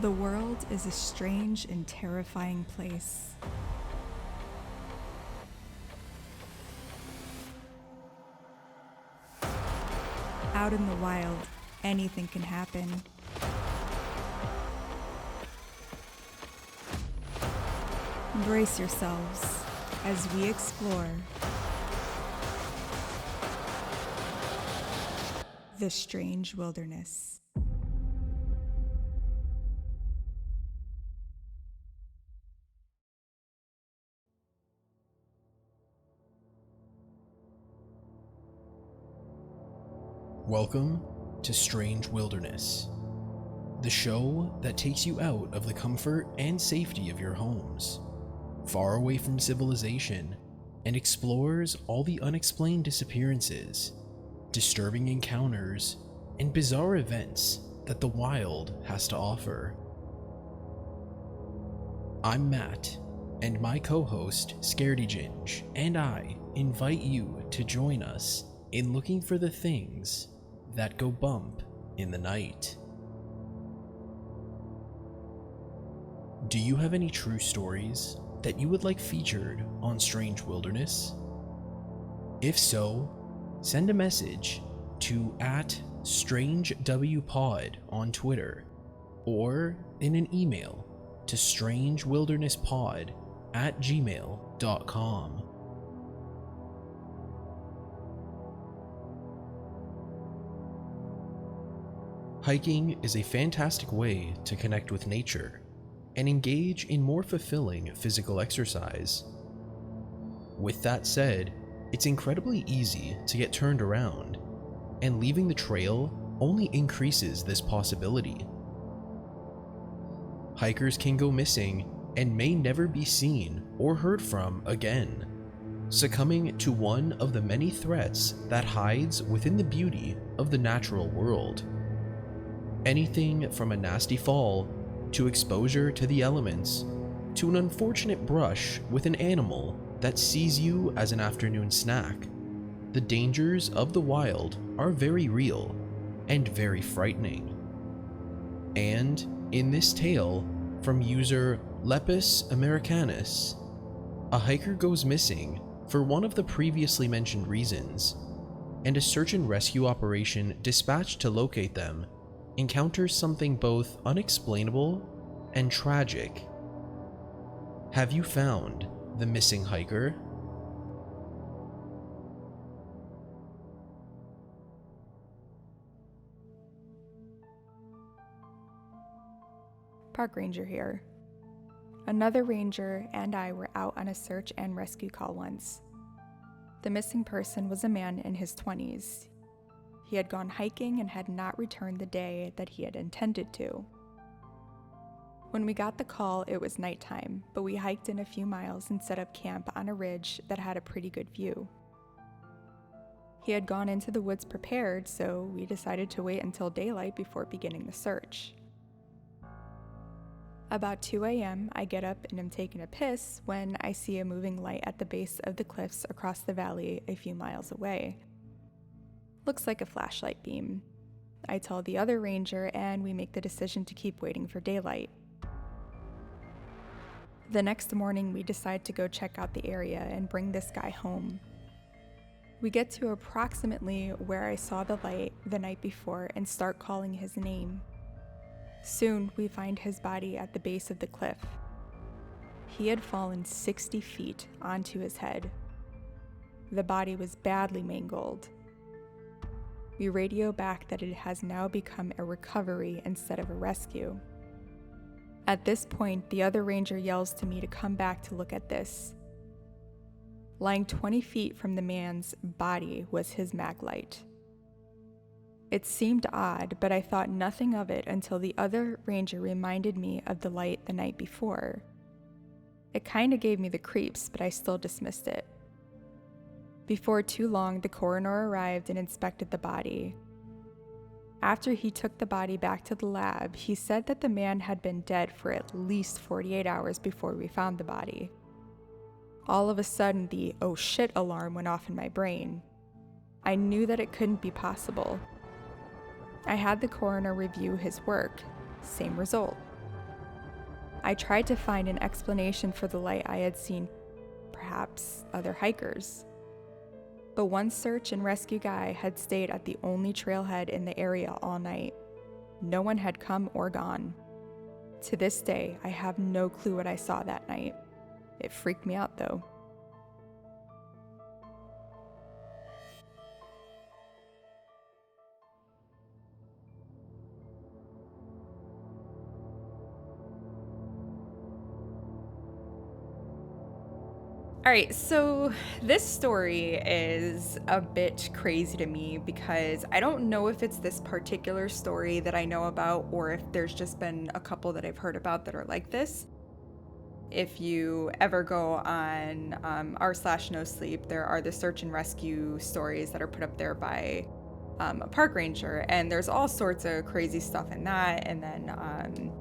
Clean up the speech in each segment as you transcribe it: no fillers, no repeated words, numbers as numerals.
The world is a strange and terrifying place. Out in the wild, anything can happen. Brace yourselves as we explore the strange wilderness. Welcome to Strange Wilderness, the show that takes you out of the comfort and safety of your homes, far away from civilization, and explores all the unexplained disappearances, disturbing encounters, and bizarre events that the wild has to offer. I'm Matt, and my co-host Scaredy Ginge and I invite you to join us in looking for the things that go bump in the night. Do you have any true stories that you would like featured on Strange Wilderness? If so, send a message to @StrangeWPod on Twitter or in an email to strangewildernesspod@gmail.com. Hiking is a fantastic way to connect with nature and engage in more fulfilling physical exercise. With that said, it's incredibly easy to get turned around, and leaving the trail only increases this possibility. Hikers can go missing and may never be seen or heard from again, succumbing to one of the many threats that hides within the beauty of the natural world. Anything from a nasty fall, to exposure to the elements, to an unfortunate brush with an animal that sees you as an afternoon snack. The dangers of the wild are very real and very frightening. And in this tale from user Lepus Americanus, a hiker goes missing for one of the previously mentioned reasons, and a search and rescue operation dispatched to locate them encounters something both unexplainable and tragic. Have you found the missing hiker? Park Ranger here. Another ranger and I were out on a search and rescue call once. The missing person was a man in his 20s. He had gone hiking and had not returned the day that he had intended to. When we got the call, it was nighttime, but we hiked in a few miles and set up camp on a ridge that had a pretty good view. He had gone into the woods prepared, so we decided to wait until daylight before beginning the search. About 2 a.m., I get up and am taking a piss when I see a moving light at the base of the cliffs across the valley a few miles away. Looks like a flashlight beam. I tell the other ranger and we make the decision to keep waiting for daylight. The next morning we decide to go check out the area and bring this guy home. We get to approximately where I saw the light the night before and start calling his name. Soon we find his body at the base of the cliff. He had fallen 60 feet onto his head. The body was badly mangled. We radio back that it has now become a recovery instead of a rescue. At this point, the other ranger yells to me to come back to look at this. Lying 20 feet from the man's body was his mag light. It seemed odd, but I thought nothing of it until the other ranger reminded me of the light the night before. It kinda gave me the creeps, but I still dismissed it. Before too long, the coroner arrived and inspected the body. After he took the body back to the lab, he said that the man had been dead for at least 48 hours before we found the body. All of a sudden, the "oh shit" alarm went off in my brain. I knew that it couldn't be possible. I had the coroner review his work. Same result. I tried to find an explanation for the light I had seen, perhaps other hikers. But one search and rescue guy had stayed at the only trailhead in the area all night. No one had come or gone. To this day, I have no clue what I saw that night. It freaked me out though. All right, so this story is a bit crazy to me because I don't know if it's this particular story that I know about or if there's just been a couple that I've heard about that are like this. If you ever go on r/no sleep, there are the search and rescue stories that are put up there by a park ranger, and there's all sorts of crazy stuff in that, and then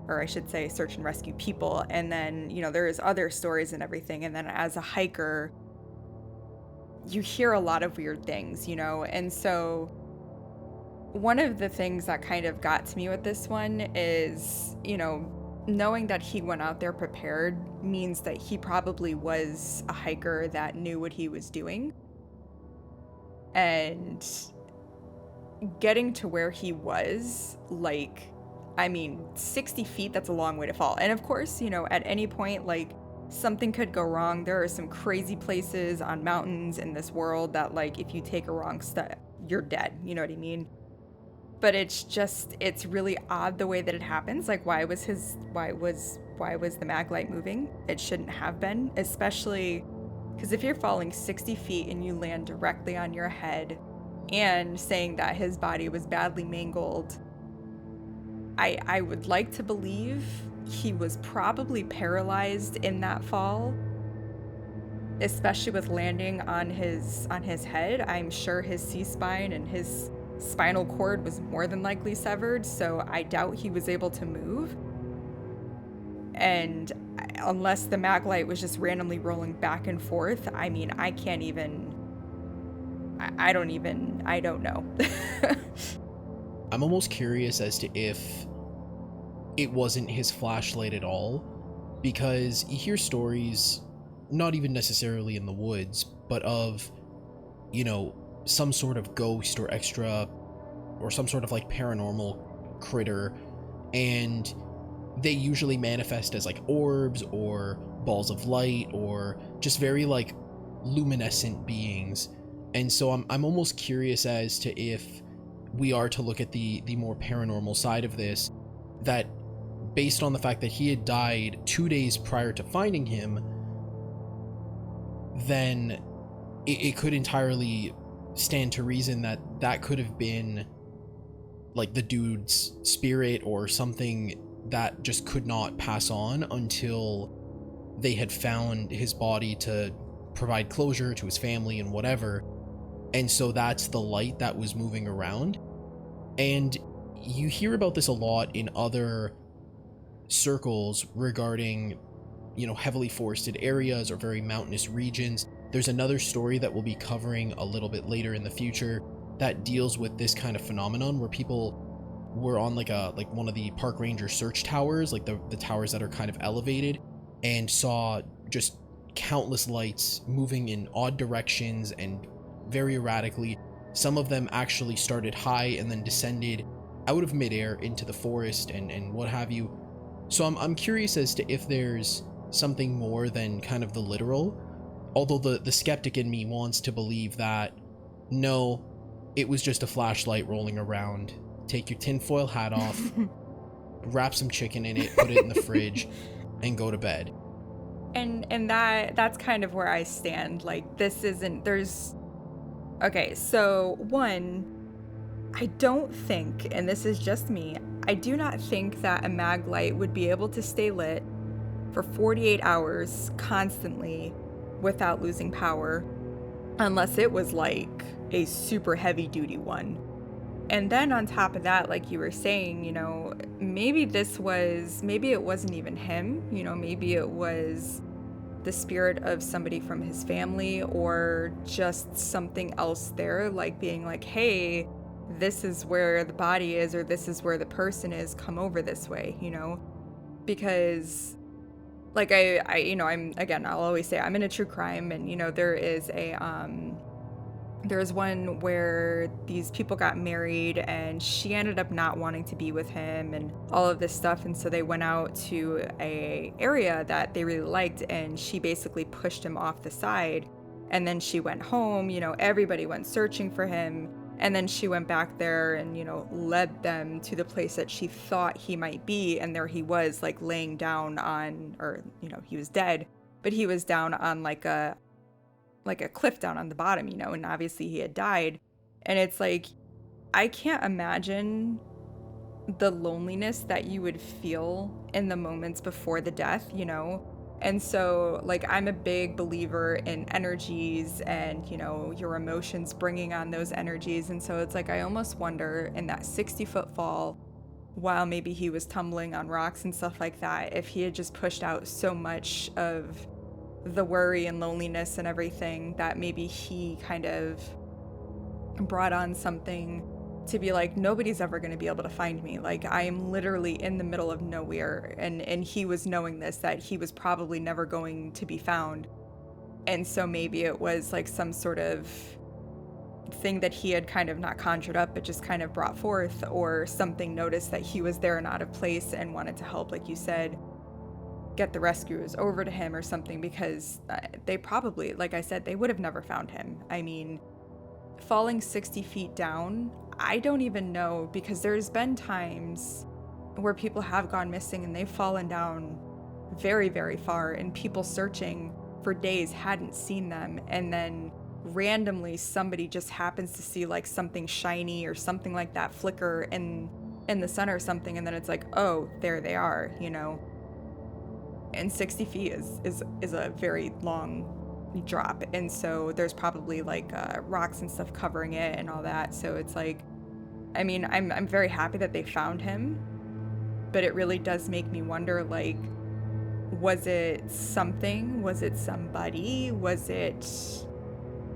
or I should say search and rescue people, and then there's other stories and everything, and then as a hiker you hear a lot of weird things, and so one of the things that kind of got to me with this one is knowing that he went out there prepared means that he probably was a hiker that knew what he was doing, and getting to where he was, 60 feet, that's a long way to fall. And of course, at any point, something could go wrong. There are some crazy places on mountains in this world that, if you take a wrong step, you're dead. You know what I mean? But it's really odd the way that it happens. Why was the mag light moving? It shouldn't have been, especially because if you're falling 60 feet and you land directly on your head, and saying that his body was badly mangled, I would like to believe he was probably paralyzed in that fall, especially with landing on his head. I'm sure his C-spine and his spinal cord was more than likely severed, so I doubt he was able to move. And unless the mag light was just randomly rolling back and forth, I don't know. I'm almost curious as to if it wasn't his flashlight at all, because you hear stories, not even necessarily in the woods, but of, some sort of ghost or extra, or some sort of paranormal critter, and they usually manifest as orbs or balls of light or just very luminescent beings. And so I'm almost curious as to if we are to look at the more paranormal side of this, that based on the fact that he had died 2 days prior to finding him, then it could entirely stand to reason that that could have been the dude's spirit or something that just could not pass on until they had found his body to provide closure to his family and whatever. And so that's the light that was moving around. And you hear about this a lot in other circles regarding, heavily forested areas or very mountainous regions. There's another story that we'll be covering a little bit later in the future that deals with this kind of phenomenon, where people were on one of the park ranger search towers, the towers that are kind of elevated, and saw just countless lights moving in odd directions and very erratically. Some of them actually started high and then descended out of midair into the forest and what have you. So I'm curious as to if there's something more than kind of the literal, although the skeptic in me wants to believe that no, it was just a flashlight rolling around. Take your tinfoil hat off, wrap some chicken in it, put it in the fridge, and go to bed. And that's kind of where I stand. Okay, so one, I don't think, and this is just me, I do not think that a mag light would be able to stay lit for 48 hours constantly without losing power, unless it was a super heavy duty one. And then on top of that, like you were saying, maybe it wasn't even him, maybe it was the spirit of somebody from his family, or just something else there, being hey, this is where the body is, or this is where the person is, come over this way, because like I you know, I'll always say I'm in a true crime, and you know, there's one where these people got married and she ended up not wanting to be with him and all of this stuff, and so they went out to a area that they really liked, and she basically pushed him off the side, and then she went home, you know, everybody went searching for him, and then she went back there and, you know, led them to the place that she thought he might be, and there he was, like laying down on, or you know, he was dead, but he was down on like a cliff down on the bottom, you know, and obviously he had died. And it's like, I can't imagine the loneliness that you would feel in the moments before the death, you know? And so, like, I'm a big believer in energies and, you know, your emotions bringing on those energies. And so it's like, I almost wonder in that 60-foot fall, while maybe he was tumbling on rocks and stuff like that, if he had just pushed out so much of the worry and loneliness and everything, that maybe he kind of brought on something to be like, nobody's ever going to be able to find me. Like, I am literally in the middle of nowhere. And he was knowing this, that he was probably never going to be found. And so maybe it was like some sort of thing that he had kind of not conjured up, but just kind of brought forth, or something noticed that he was there and out of place and wanted to help, like you said, get the rescuers over to him or something, because they probably, like I said, they would have never found him. I mean, falling 60 feet down, I don't even know, because there's been times where people have gone missing and they've fallen down very, very far, and people searching for days hadn't seen them, and then randomly somebody just happens to see like something shiny or something like that flicker in the sun or something, and then it's like, oh, there they are, you know. And 60 feet is a very long drop, and so there's probably like rocks and stuff covering it and all that. So it's like, I mean, I'm very happy that they found him, but it really does make me wonder, like, was it something? Was it somebody? Was it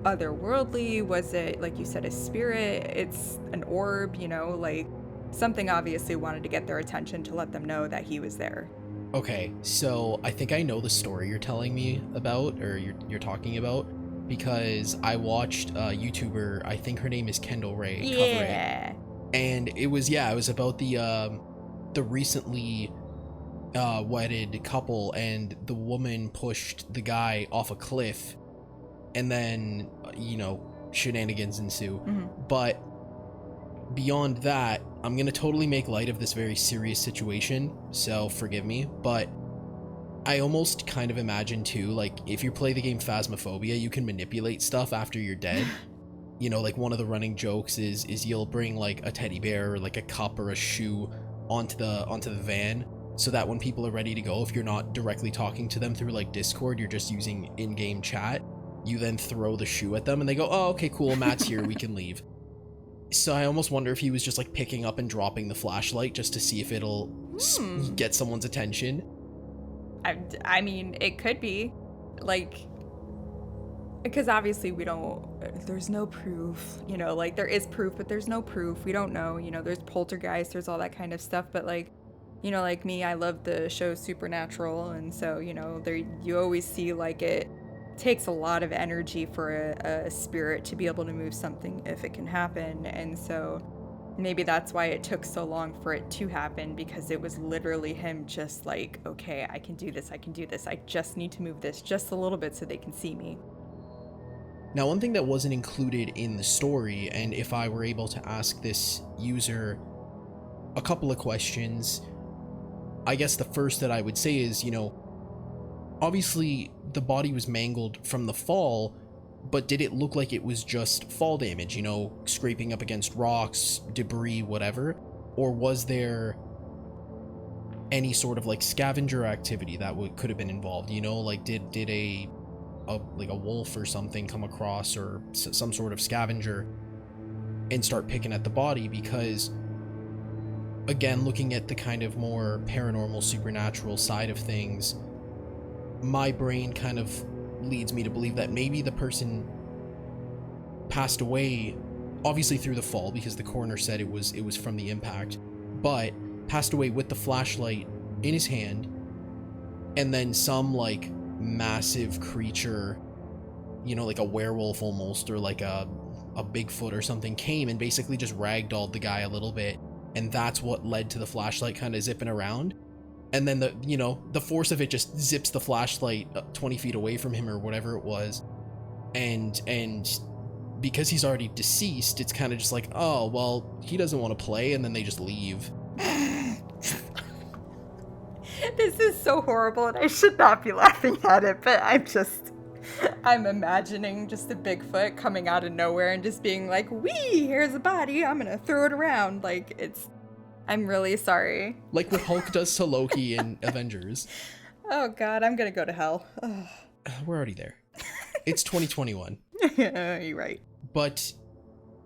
otherworldly? Was it, like you said, a spirit? It's an orb, you know, like something obviously wanted to get their attention to let them know that he was there. Okay, so I think I know the story you're telling me about, or you're talking about, because I watched a YouTuber, I think her name is Kendall Ray, cover it. And it was about the recently wedded couple, and the woman pushed the guy off a cliff, and then, you know, shenanigans ensue. Mm-hmm. But beyond that, I'm gonna totally make light of this very serious situation, so forgive me, but I almost kind of imagine too, like, if you play the game Phasmophobia, you can manipulate stuff after you're dead. You know, like, one of the running jokes is you'll bring like a teddy bear or like a cup or a shoe onto the van, so that when people are ready to go, if you're not directly talking to them through like Discord, you're just using in-game chat, you then throw the shoe at them and they go, oh, okay, cool, Matt's here, we can leave. So I almost wonder if he was just like picking up and dropping the flashlight just to see if it'll get someone's attention. I mean, it could be, like, because obviously there's no proof, you know, like, there is proof, but there's no proof. We don't know, you know, there's poltergeist, there's all that kind of stuff, but like, you know, like me, I love the show Supernatural, and so, you know, there you always see, like, it takes a lot of energy for a spirit to be able to move something if it can happen. And so maybe that's why it took so long for it to happen, because it was literally him just like, okay, I can do this, I just need to move this just a little bit so they can see me. Now, one thing that wasn't included in the story, and if I were able to ask this user a couple of questions, I guess the first that I would say is, you know, obviously the body was mangled from the fall, but did it look like it was just fall damage, you know, scraping up against rocks, debris, whatever? Or was there any sort of like scavenger activity that could have been involved, you know, like did a wolf or something come across, or some sort of scavenger, and start picking at the body? Because again, looking at the kind of more paranormal, supernatural side of things, my brain kind of leads me to believe that maybe the person passed away, obviously through the fall, because the coroner said it was from the impact, but passed away with the flashlight in his hand, and then some like massive creature, you know, like a werewolf almost, or like a bigfoot or something, came and basically just ragdolled the guy a little bit, and that's what led to the flashlight kind of zipping around. And then the force of it just zips the flashlight 20 feet away from him or whatever it was, and because he's already deceased, it's kind of just like, oh well, he doesn't want to play, and then they just leave. This is so horrible, and I should not be laughing at it, but I'm imagining just a Bigfoot coming out of nowhere and just being like, wee, here's a body, I'm gonna throw it around. Like, I'm really sorry. Like what Hulk does to Loki in Avengers. Oh god, I'm gonna go to hell. Ugh. We're already there. It's 2021. You're right. But,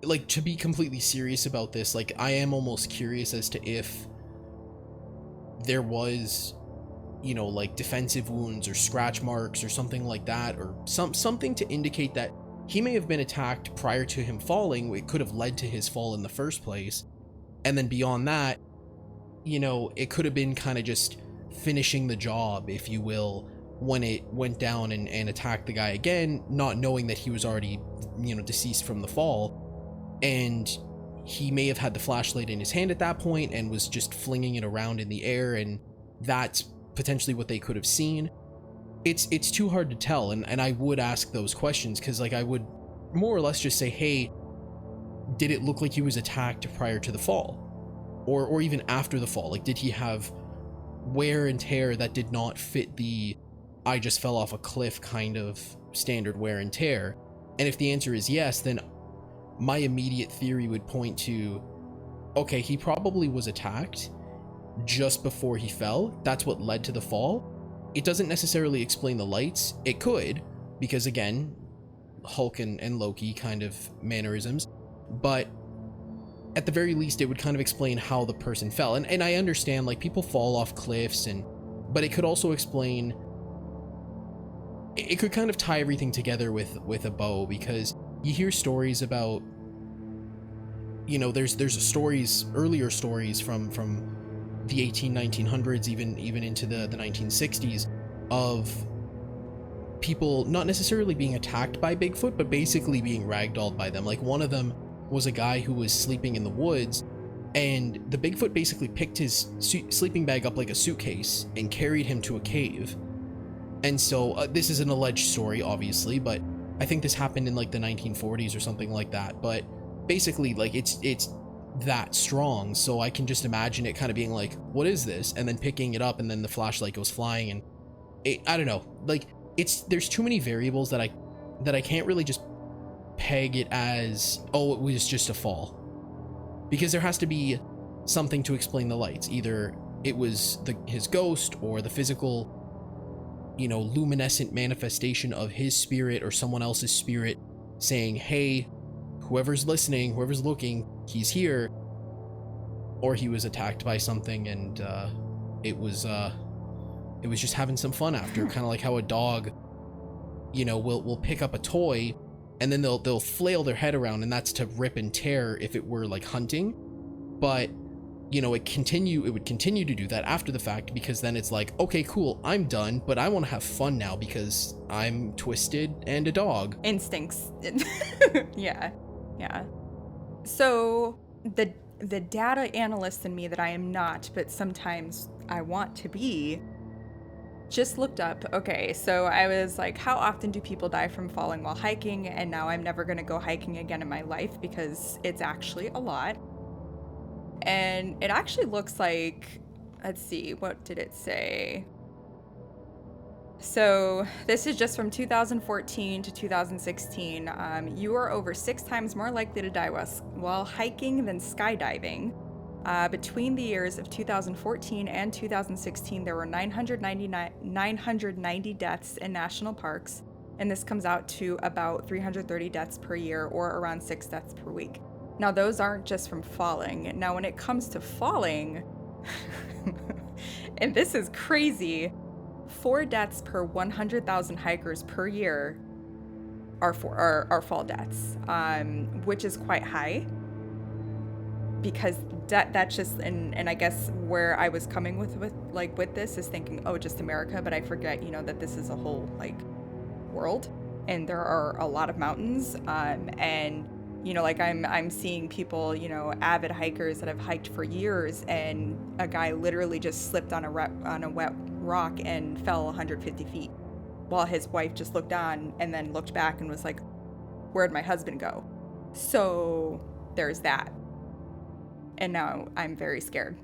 like, to be completely serious about this, like, I am almost curious as to if there was, you know, like defensive wounds or scratch marks or something like that, or something to indicate that he may have been attacked prior to him falling. It could have led to his fall in the first place. And then beyond that, you know, it could have been kind of just finishing the job, if you will, when it went down and attacked the guy again, not knowing that he was already, you know, deceased from the fall. And he may have had the flashlight in his hand at that point and was just flinging it around in the air, and that's potentially what they could have seen. It's too hard to tell, and I would ask those questions, because like I would more or less just say, hey, did it look like he was attacked prior to the fall? Or even after the fall? Like, did he have wear and tear that did not fit the I just fell off a cliff kind of standard wear and tear? And if the answer is yes, then my immediate theory would point to, okay, he probably was attacked just before he fell. That's what led to the fall. It doesn't necessarily explain the lights. It could, because again, Hulk and Loki kind of mannerisms, but at the very least, it would kind of explain how the person fell. And I understand, like, people fall off cliffs, but it could also explain, it could kind of tie everything together with a bow, because you hear stories about, you know, there's stories, earlier stories from the 1900s, even into the 1960s, of people not necessarily being attacked by Bigfoot, but basically being ragdolled by them. Like, one of them was a guy who was sleeping in the woods, and the Bigfoot basically picked his sleeping bag up like a suitcase and carried him to a cave. And so this is an alleged story, obviously, but I think this happened in like the 1940s or something like that. But basically, like, it's that strong, so I can just imagine it kind of being like, what is this? And then picking it up, and then the flashlight goes flying, and I don't know, like, there's too many variables that I can't really just peg it as, oh, it was just a fall, because there has to be something to explain the lights. Either it was his ghost, or the physical, you know, luminescent manifestation of his spirit or someone else's spirit saying, hey, whoever's listening, whoever's looking, he's here. Or he was attacked by something, and it was just having some fun after. Kind of like how a dog, you know, will pick up a toy, and then they'll flail their head around, and that's to rip and tear if it were like hunting. But, you know, it would continue to do that after the fact, because then it's like, okay, cool, I'm done, but I want to have fun now because I'm twisted and a dog. Instincts. Yeah. So the data analyst in me that I am not, but sometimes I want to be, just looked up, okay, so I was like, how often do people die from falling while hiking? And now I'm never going to go hiking again in my life, because it's actually a lot. And it actually looks like, let's see, what did it say? So this is just from 2014 to 2016. You are over 6 times more likely to die while hiking than skydiving. Between the years of 2014 and 2016, there were 990 deaths in national parks, and this comes out to about 330 deaths per year, or around 6 deaths per week. Now, those aren't just from falling. Now, when it comes to falling, and this is crazy, 4 deaths per 100,000 hikers per year are fall deaths, which is quite high. because that's just, and I guess where I was coming with this is thinking, oh, just America, but I forget, that this is a whole like world, and there are a lot of mountains, and like I'm seeing people, avid hikers that have hiked for years, and a guy literally just slipped on a wet rock and fell 150 feet, while his wife just looked on and then looked back and was like, "Where'd my husband go?" So there's that. And now I'm very scared.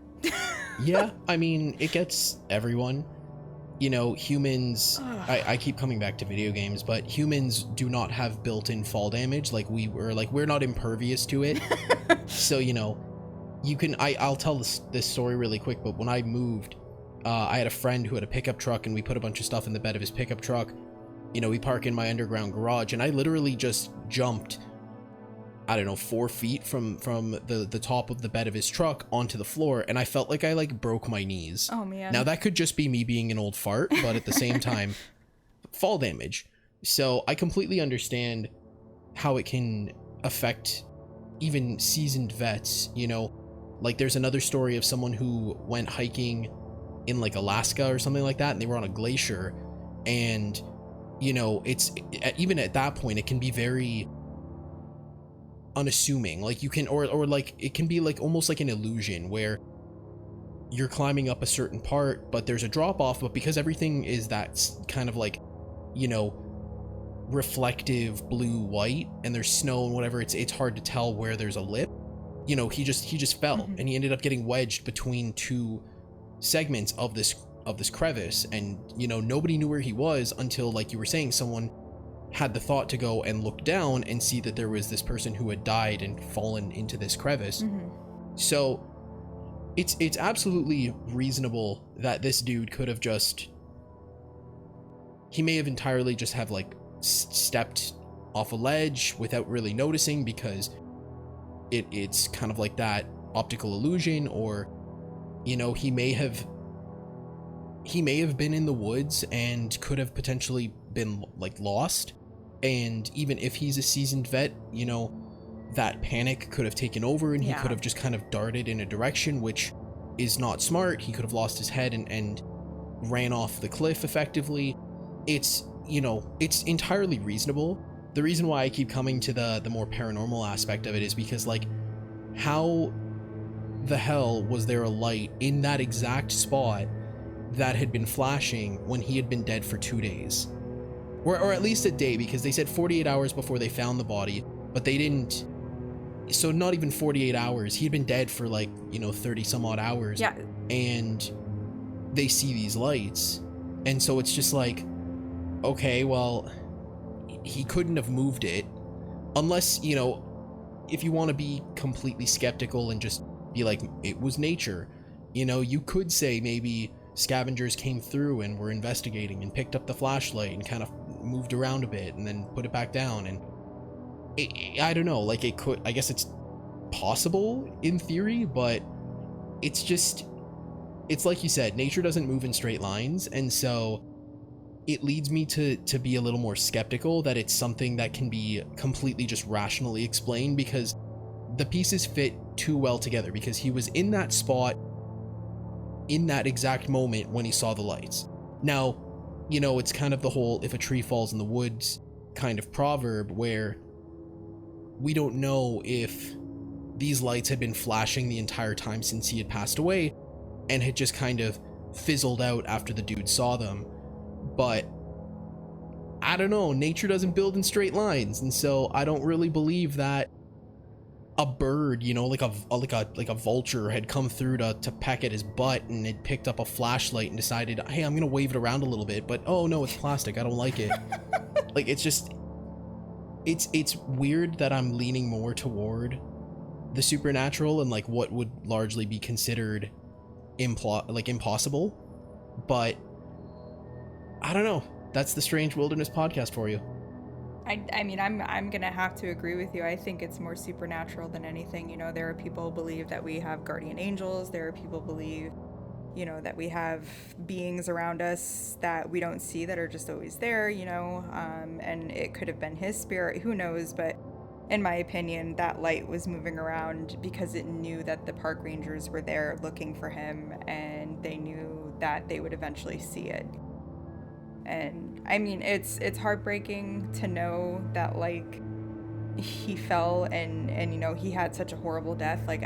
Yeah, I mean, it gets everyone. Humans, I keep coming back to video games, but humans do not have built-in fall damage like we were. Like, we're not impervious to it. So, you can, I'll tell this story really quick, but when I moved, I had a friend who had a pickup truck, and we put a bunch of stuff in the bed of his pickup truck. We park in my underground garage, and I literally just jumped, I don't know, 4 feet from the top of the bed of his truck onto the floor, and I felt like I like broke my knees. Oh man. Now that could just be me being an old fart, but at the same time, fall damage. So I completely understand how it can affect even seasoned vets, Like there's another story of someone who went hiking in like Alaska or something like that, and they were on a glacier, and it's even at that point it can be very unassuming. Like you can, or like it can be like almost like an illusion where you're climbing up a certain part, but there's a drop off, but because everything is that kind of like, reflective blue white, and there's snow and whatever, it's hard to tell where there's a lip. He just fell, Mm-hmm. and he ended up getting wedged between two segments of this crevice, and nobody knew where he was until, like you were saying, someone had the thought to go and look down and see that there was this person who had died and fallen into this crevice. Mm-hmm. So it's absolutely reasonable that this dude could have just, he may have entirely just have like stepped off a ledge without really noticing, because it's kind of like that optical illusion, or he may have been in the woods and could have potentially been like lost. And even if he's a seasoned vet, that panic could have taken over, and he could have just kind of darted in a direction which is not smart. He could have lost his head and ran off the cliff effectively. It's entirely reasonable. The reason why I keep coming to the more paranormal aspect of it is because, like, how the hell was there a light in that exact spot that had been flashing when he had been dead for 2 days? Or at least a day, because they said 48 hours before they found the body, but they didn't. So not even 48 hours. He'd been dead for like, 30 some odd hours. Yeah. And they see these lights. And so it's just like, okay, well, he couldn't have moved it unless, if you want to be completely skeptical and just be like, it was nature. You could say maybe scavengers came through and were investigating and picked up the flashlight and kind of moved around a bit and then put it back down. And I don't know, like, it could, I guess it's possible in theory, but it's like you said, nature doesn't move in straight lines. And so it leads me to be a little more skeptical that it's something that can be completely just rationally explained, because the pieces fit too well together, because he was in that spot in that exact moment when he saw the lights. Now, it's kind of the whole if a tree falls in the woods kind of proverb, where we don't know if these lights had been flashing the entire time since he had passed away and had just kind of fizzled out after the dude saw them. But I don't know, nature doesn't build in straight lines, and so I don't really believe that a bird, like a vulture had come through to peck at his butt and had picked up a flashlight and decided, hey, I'm gonna wave it around a little bit, but oh no, it's plastic, I don't like it. Like, it's just, it's weird that I'm leaning more toward the supernatural and like what would largely be considered impossible, but I don't know. That's the Strange Wilderness podcast for you. I mean, I'm gonna have to agree with you. I think it's more supernatural than anything. There are people who believe that we have guardian angels. There are people who believe, that we have beings around us that we don't see that are just always there. And it could have been his spirit. Who knows? But in my opinion, that light was moving around because it knew that the park rangers were there looking for him, and they knew that they would eventually see it. And I mean, it's heartbreaking to know that, like, he fell and you know, he had such a horrible death. Like,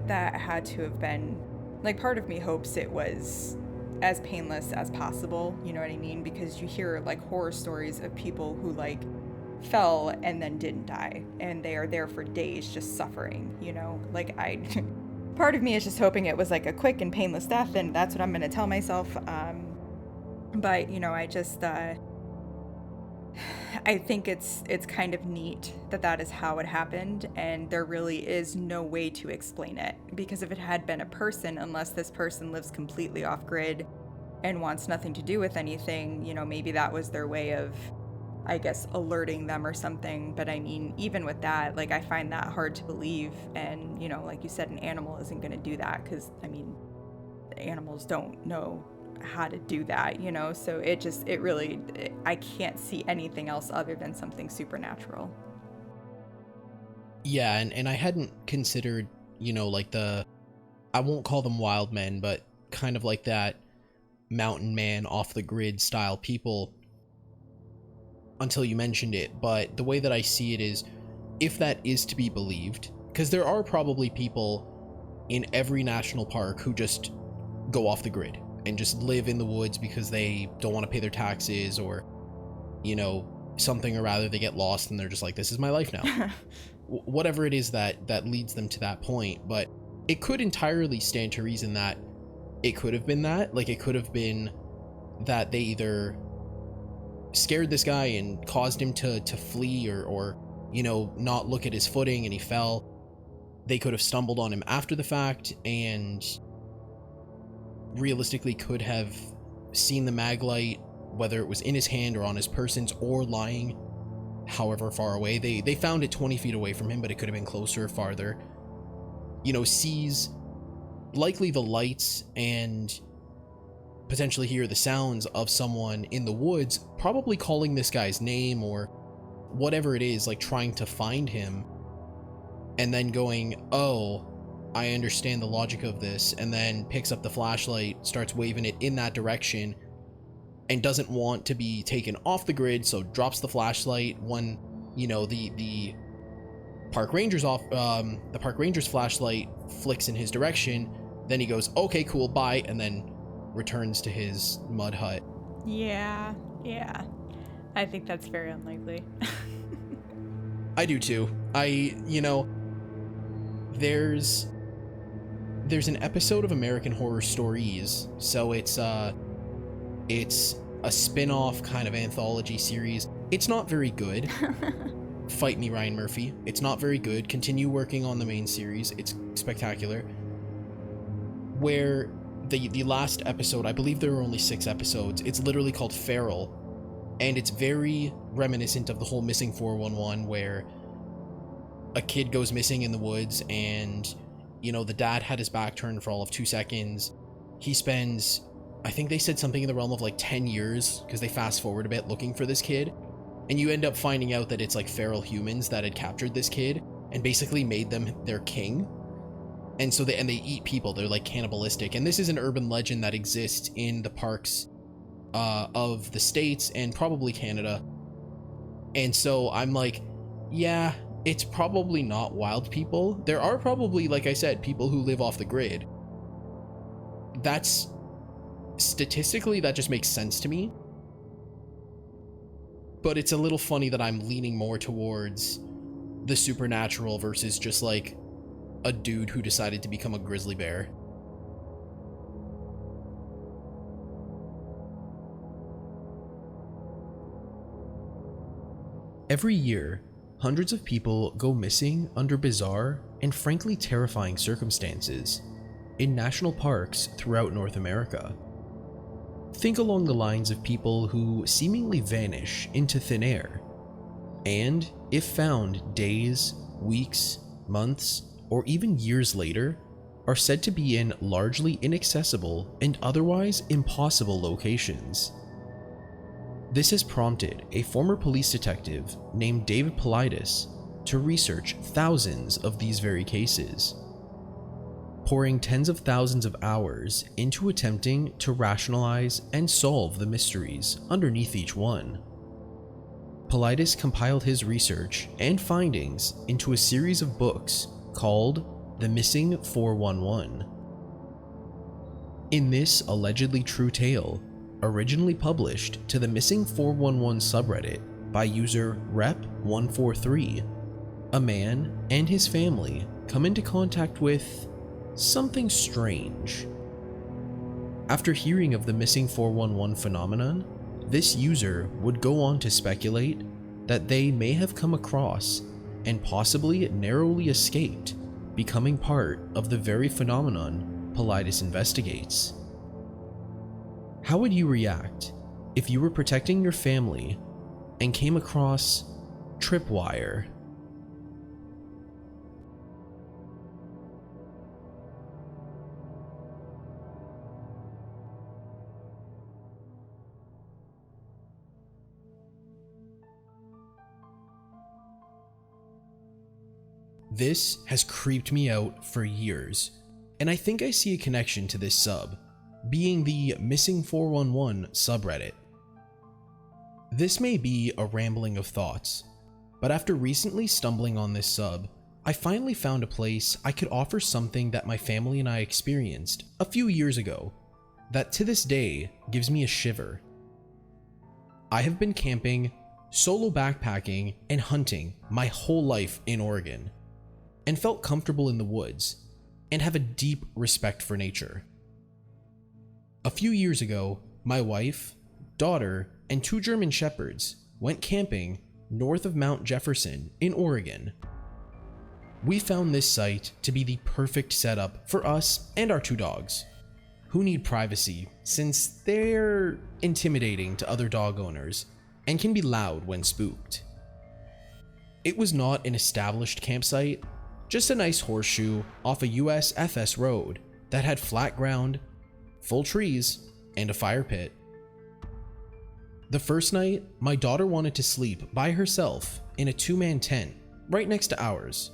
that had to have been, like, part of me hopes it was as painless as possible, you know what I mean? Because you hear, like, horror stories of people who, like, fell and then didn't die, and they are there for days just suffering, you know? Like, part of me is just hoping it was, like, a quick and painless death, and that's what I'm gonna tell myself. But, you know, I think it's kind of neat that is how it happened, and there really is no way to explain it. Because if it had been a person, unless this person lives completely off grid and wants nothing to do with anything, you know, maybe that was their way of, I guess, alerting them or something. But I mean, even with that, like, I find that hard to believe. And, you know, like you said, an animal isn't going to do that, because, I mean, animals don't know how to do that, you know? So I can't see anything else other than something supernatural. Yeah, and I hadn't considered, you know, like I won't call them wild men, but kind of like that mountain man, off the grid style people, until you mentioned it. But the way that I see it is, if that is to be believed, because there are probably people in every national park who just go off the grid and just live in the woods because they don't want to pay their taxes, or, you know, something, or rather they get lost and they're just like, this is my life now. Whatever it is that leads them to that point. But it could entirely stand to reason that it could have been that. Like, it could have been that they either scared this guy and caused him to flee, or, you know, not look at his footing and he fell. They could have stumbled on him after the fact and realistically could have seen the mag light, whether it was in his hand or on his person's or lying however far away. They found it 20 feet away from him, but it could have been closer or farther. You know, sees likely the lights and potentially hear the sounds of someone in the woods, probably calling this guy's name or whatever it is, like trying to find him, and then going, oh, I understand the logic of this, and then picks up the flashlight, starts waving it in that direction, and doesn't want to be taken off the grid, so drops the flashlight when, you know, the park ranger's flashlight flicks in his direction. Then he goes, okay, cool, bye, and then returns to his mud hut. Yeah. I think that's very unlikely. I do too. You know, there's an episode of American Horror Stories, so it's a spin-off kind of anthology series. It's not very good. Fight me, Ryan Murphy. It's not very good. Continue working on the main series. It's spectacular. Where the last episode, I believe there were only 6 episodes, it's literally called Feral, and it's very reminiscent of the whole Missing 411, where a kid goes missing in the woods, and, you know, the dad had his back turned for all of 2 seconds. He spends, I think they said something in the realm of like 10 years, because they fast forward a bit, looking for this kid, and you end up finding out that it's like feral humans that had captured this kid and basically made them their king. And so they eat people. They're like cannibalistic. And this is an urban legend that exists in the parks of the States and probably Canada. And so I'm like, yeah, it's probably not wild people. There are probably, like I said, people who live off the grid. That's statistically, that just makes sense to me. But it's a little funny that I'm leaning more towards the supernatural versus just like a dude who decided to become a grizzly bear. Every year, hundreds of people go missing under bizarre and frankly terrifying circumstances in national parks throughout North America. Think along the lines of people who seemingly vanish into thin air, and, if found days, weeks, months, or even years later, are said to be in largely inaccessible and otherwise impossible locations. This has prompted a former police detective named David Paulides to research thousands of these very cases, pouring tens of thousands of hours into attempting to rationalize and solve the mysteries underneath each one. Paulides compiled his research and findings into a series of books called The Missing 411. In this allegedly true tale, originally published to the Missing 411 subreddit by user Rep143, a man and his family come into contact with something strange. After hearing of the Missing 411 phenomenon, this user would go on to speculate that they may have come across and possibly narrowly escaped becoming part of the very phenomenon Paulides investigates. How would you react if you were protecting your family and came across Tripwire? This has creeped me out for years, and I think I see a connection to this sub, being the Missing 411 subreddit. This may be a rambling of thoughts, but after recently stumbling on this sub, I finally found a place I could offer something that my family and I experienced a few years ago that to this day gives me a shiver. I have been camping, solo backpacking, and hunting my whole life in Oregon, and felt comfortable in the woods, and have a deep respect for nature. A few years ago, my wife, daughter, and 2 German shepherds went camping north of Mount Jefferson in Oregon. We found this site to be the perfect setup for us and our 2 dogs, who need privacy since they're intimidating to other dog owners and can be loud when spooked. It was not an established campsite, just a nice horseshoe off a US FS road that had flat ground, full trees, and a fire pit. The first night, my daughter wanted to sleep by herself in a 2-man tent right next to ours.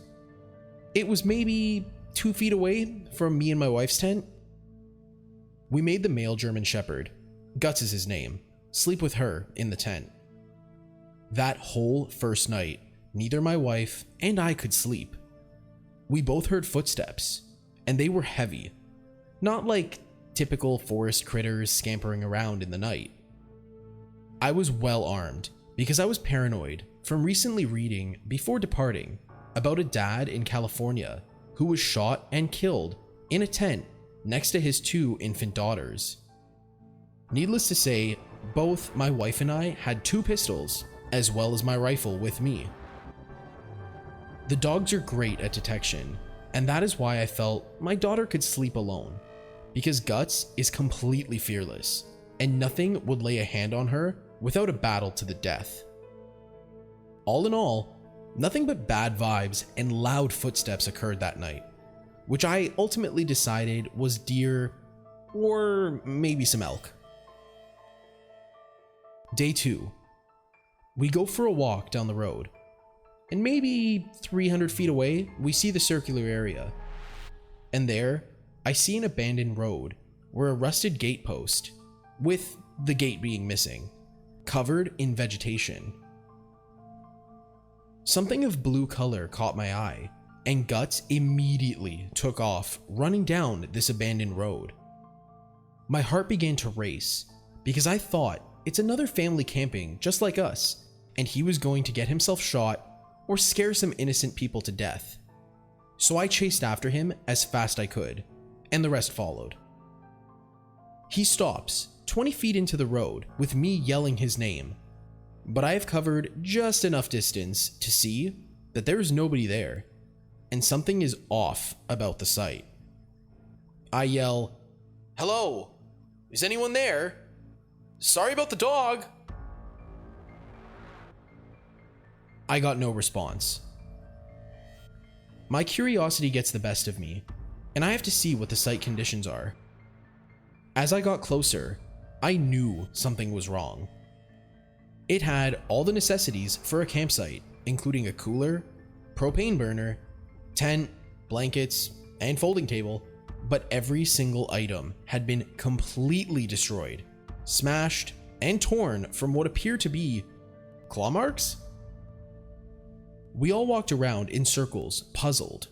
It was maybe 2 feet away from me and my wife's tent. We made the male German Shepherd, Guts is his name, sleep with her in the tent. That whole first night, neither my wife and I could sleep. We both heard footsteps, and they were heavy, not like typical forest critters scampering around in the night. I was well armed because I was paranoid from recently reading before departing about a dad in California who was shot and killed in a tent next to his 2 infant daughters. Needless to say, both my wife and I had 2 pistols as well as my rifle with me. The dogs are great at detection, and that is why I felt my daughter could sleep alone, because Guts is completely fearless, and nothing would lay a hand on her without a battle to the death. All in all, nothing but bad vibes and loud footsteps occurred that night, which I ultimately decided was deer or maybe some elk. Day 2. We go for a walk down the road, and maybe 300 feet away, we see the circular area. And there, I see an abandoned road where a rusted gate post, with the gate being missing, covered in vegetation. Something of blue color caught my eye, and Guts immediately took off running down this abandoned road. My heart began to race because I thought it's another family camping just like us, and he was going to get himself shot or scare some innocent people to death. So I chased after him as fast I could, and the rest followed. He stops 20 feet into the road with me yelling his name, but I have covered just enough distance to see that there is nobody there, and something is off about the site. I yell, "Hello? Is anyone there? Sorry about the dog." I got no response. My curiosity gets the best of me, and I have to see what the site conditions are. As I got closer, I knew something was wrong. It had all the necessities for a campsite, including a cooler, propane burner, tent, blankets, and folding table, but every single item had been completely destroyed, smashed, and torn from what appeared to be claw marks? We all walked around in circles, puzzled.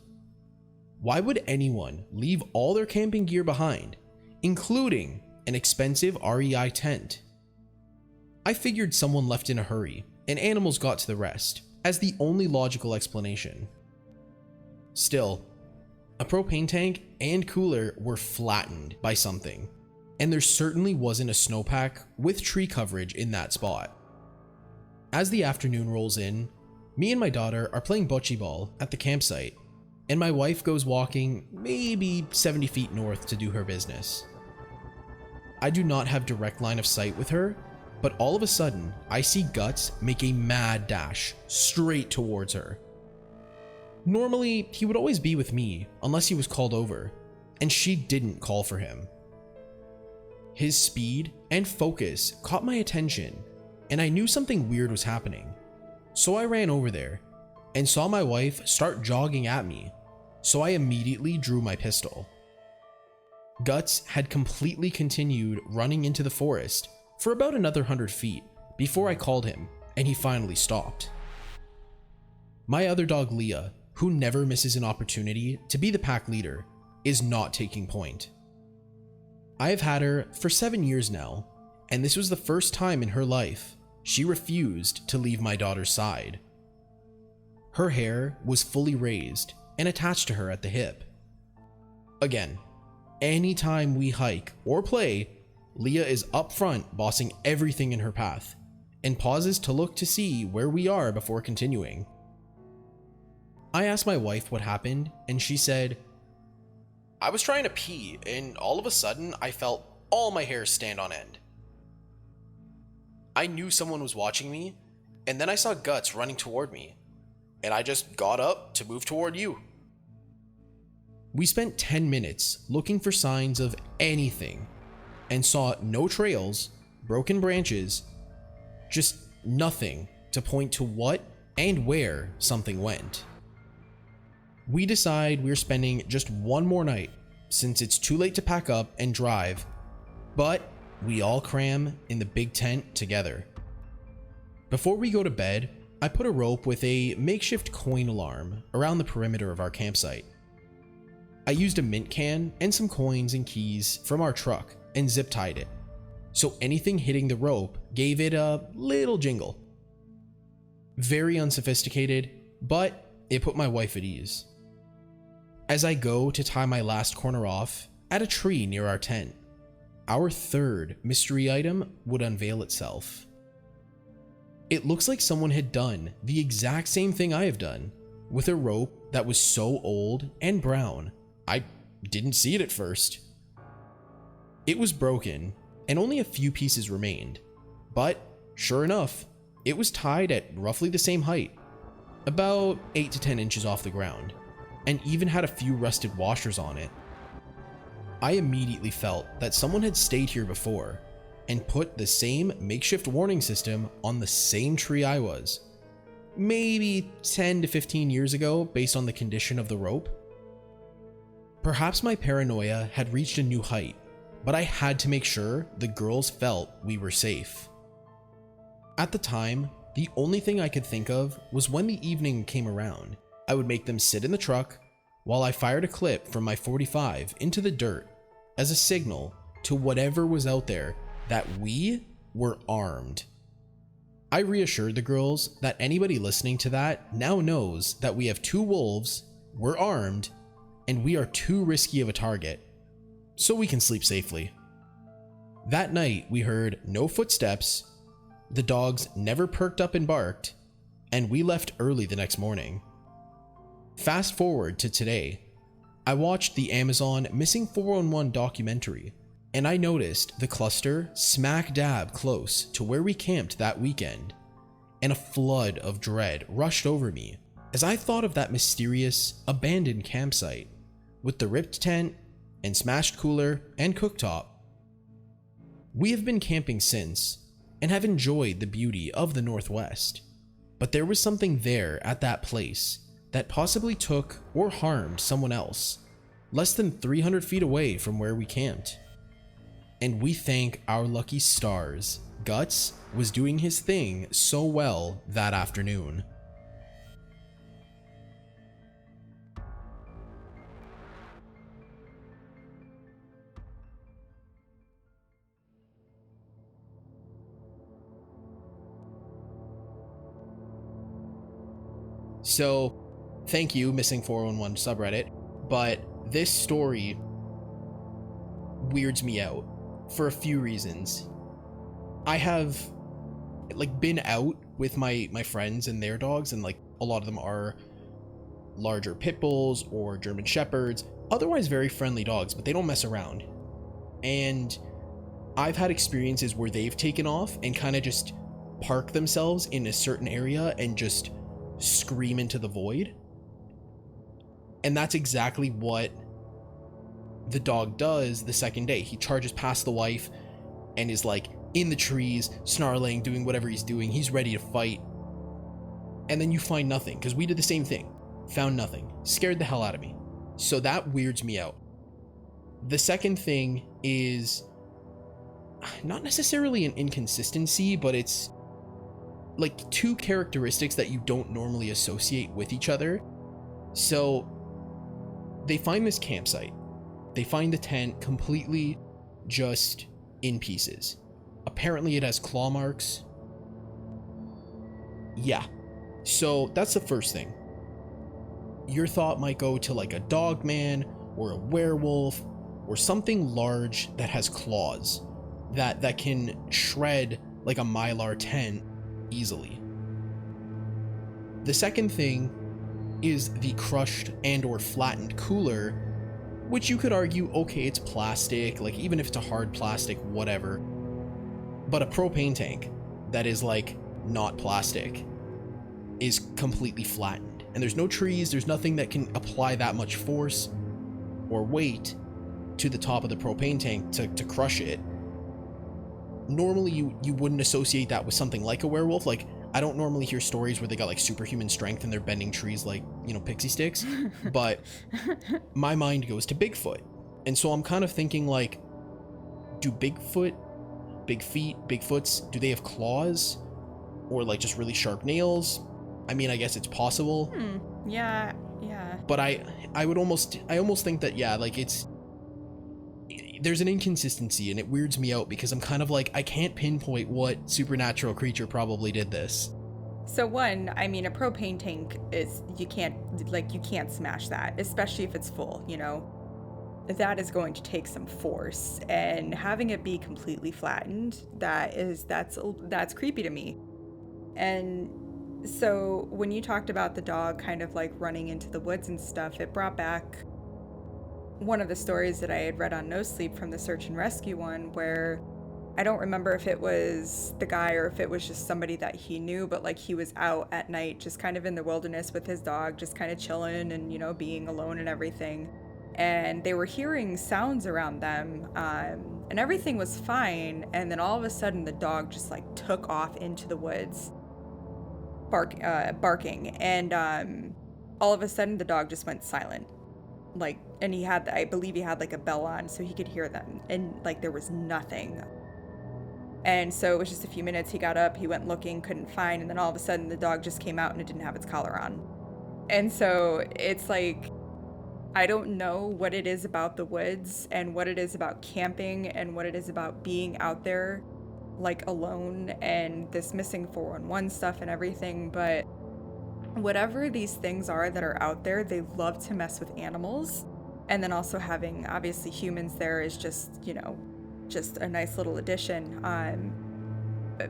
Why would anyone leave all their camping gear behind, including an expensive REI tent? I figured someone left in a hurry and animals got to the rest, as the only logical explanation. Still, a propane tank and cooler were flattened by something, and there certainly wasn't a snowpack with tree coverage in that spot. As the afternoon rolls in, me and my daughter are playing bocce ball at the campsite, and my wife goes walking maybe 70 feet north to do her business. I do not have direct line of sight with her, but all of a sudden, I see Guts make a mad dash straight towards her. Normally, he would always be with me unless he was called over, and she didn't call for him. His speed and focus caught my attention, and I knew something weird was happening. So I ran over there and saw my wife start jogging at me, so I immediately drew my pistol. Guts had completely continued running into the forest for about another 100 feet before I called him, and he finally stopped. My other dog, Leah, who never misses an opportunity to be the pack leader, is not taking point. I have had her for 7 years now, and this was the first time in her life she refused to leave my daughter's side. Her hair was fully raised and attached to her at the hip. Again, anytime we hike or play, Leah is up front bossing everything in her path, and pauses to look to see where we are before continuing. I asked my wife what happened, and she said, "I was trying to pee, and all of a sudden I felt all my hair stand on end. I knew someone was watching me, and then I saw Guts running toward me, and I just got up to move toward you." We spent 10 minutes looking for signs of anything, and saw no trails, broken branches, just nothing to point to what and where something went. We decide we're spending just one more night since it's too late to pack up and drive, but we all cram in the big tent together. Before we go to bed, I put a rope with a makeshift coin alarm around the perimeter of our campsite. I used a mint can and some coins and keys from our truck and zip tied it, so anything hitting the rope gave it a little jingle. Very unsophisticated, but it put my wife at ease. As I go to tie my last corner off at a tree near our tent, our third mystery item would unveil itself. It looks like someone had done the exact same thing I have done, with a rope that was so old and brown, I didn't see it at first. It was broken, and only a few pieces remained, but sure enough, it was tied at roughly the same height, about 8 to 10 inches off the ground, and even had a few rusted washers on it. I immediately felt that someone had stayed here before and put the same makeshift warning system on the same tree I was, maybe 10 to 15 years ago based on the condition of the rope. Perhaps my paranoia had reached a new height, but I had to make sure the girls felt we were safe. At the time, the only thing I could think of was when the evening came around, I would make them sit in the truck while I fired a clip from my .45 into the dirt as a signal to whatever was out there that we were armed. I reassured the girls that anybody listening to that now knows that we have 2 wolves, we're armed, and we are too risky of a target, so we can sleep safely. That night, we heard no footsteps, the dogs never perked up and barked, and we left early the next morning. Fast forward to today, I watched the Amazon Missing 411 documentary, and I noticed the cluster smack dab close to where we camped that weekend, and a flood of dread rushed over me as I thought of that mysterious, abandoned campsite with the ripped tent and smashed cooler and cooktop. We have been camping since and have enjoyed the beauty of the Northwest, but there was something there at that place that possibly took or harmed someone else, less than 300 feet away from where we camped. And we thank our lucky stars, Guts was doing his thing so well that afternoon. So, thank you, Missing 411 subreddit, but this story weirds me out for a few reasons. I have been out with my friends and their dogs, and a lot of them are larger pit bulls or German shepherds, otherwise very friendly dogs, but they don't mess around. And I've had experiences where they've taken off and kind of just park themselves in a certain area and just scream into the void. And that's exactly what the dog does the second day. He charges past the wife and is in the trees, snarling, doing whatever he's doing. He's ready to fight. And then you find nothing, because we did the same thing. Found nothing. Scared the hell out of me. So that weirds me out. The second thing is not necessarily an inconsistency, but it's two characteristics that you don't normally associate with each other. So they find this campsite. They find the tent completely just in pieces. Apparently it has claw marks. Yeah. So that's the first thing. Your thought might go to a dog man or a werewolf or something large that has claws that can shred like a Mylar tent easily. The second thing is the crushed and or flattened cooler, which you could argue, okay, it's plastic, even if it's a hard plastic, whatever. But a propane tank that is not plastic is completely flattened. And there's no trees, there's nothing that can apply that much force or weight to the top of the propane tank to crush it. Normally you wouldn't associate that with something like a werewolf. I don't normally hear stories where they got superhuman strength and they're bending trees pixie sticks, but my mind goes to Bigfoot. And so I'm kind of thinking do Bigfoot, big feet, Bigfoots, do they have claws or just really sharp nails? I mean, I guess it's possible. Yeah. But I almost think that, yeah, there's an inconsistency, and it weirds me out because I'm kind of I can't pinpoint what supernatural creature probably did this. So one, I mean, a propane tank is, you can't smash that, especially if it's full, that is going to take some force, and having it be completely flattened, that's creepy to me. And so when you talked about the dog kind of running into the woods and stuff, it brought back one of the stories that I had read on No Sleep from the search and rescue one, where I don't remember if it was the guy or if it was just somebody that he knew, but he was out at night just kind of in the wilderness with his dog, just kind of chilling and being alone and everything, and they were hearing sounds around them, and everything was fine, and then all of a sudden the dog just took off into the woods barking, and all of a sudden the dog just went silent. And I believe he had a bell on so he could hear them, and there was nothing. And so it was just a few minutes, he got up, he went looking, couldn't find, and then all of a sudden the dog just came out and it didn't have its collar on. And so it's I don't know what it is about the woods and what it is about camping and what it is about being out there alone and this missing 411 stuff and everything, but whatever these things are that are out there, they love to mess with animals. And then also having, obviously, humans there is just, just a nice little addition.